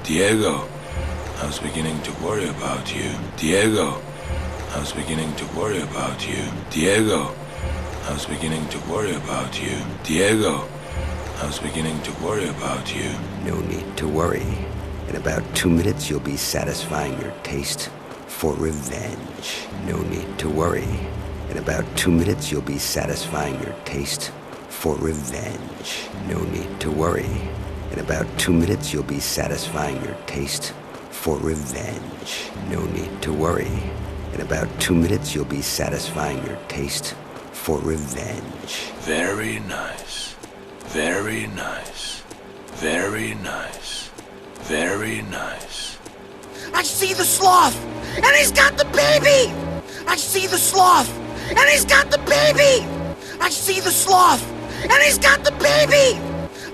Diego, I was beginning to worry about you. Diego, I was beginning to worry about you. Diego, I was beginning to worry about you. Diego, I was beginning to worry about you. No need to worry. In about 2 minutes, you'll be satisfying your taste for revenge. No need to worry. In about 2 minutes, you'll be satisfying your taste for revenge. No need to worry. In about 2 minutes, you'll be satisfying your taste for revenge. No need to worry. In about 2 minutes, you'll be satisfying your taste for revenge. Very nice. Very nice. Very nice. Very nice. I see the sloth, and he's got the baby! I see the sloth, and he's got the baby! I see the sloth, and he's got the baby!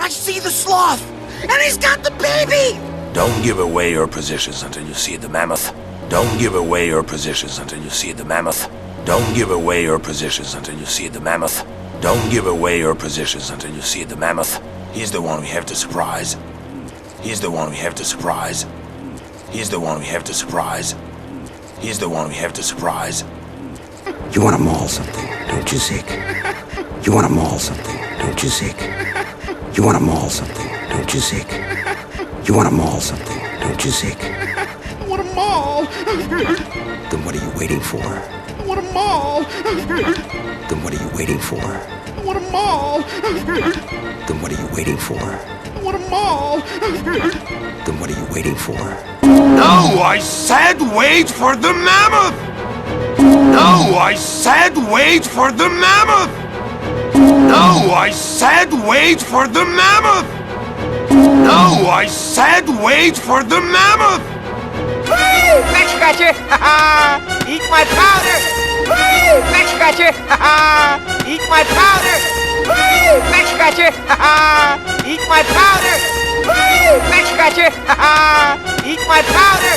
I see the sloth, and he's got the baby! Don't give away your positions until you see the mammoth. Don't give away your positions until you see the mammoth. Don't give away your positions until you see the mammoth. Don't give away your positions until you see the mammoth. He's the one we have to surprise. He's the one we have to surprise. He's the one we have to surprise. He's the one we have to surprise. You want to maul something, don't you, Zeke? You want to maul something, don't you, Zeke? You want to maul something, don't you, Zeke? You want to maul something, don't you, Zeke? I want to maul! Then what are you waiting for? I want to maul! Then what are you waiting for? I want to maul! Then what are you waiting for? I want to maul! Then what are you waiting for? No, I said wait for the mammoth! No, I said wait for the mammoth! No, I said wait for the mammoth! No, I said wait for the mammoth! Woo! Neck scratcher! Eat my powder! Woo! Neck scratcher! Eat my powder! Woo! Neck scratcher! Eat my powder! Woo! Neck scratcher! Eat my powder!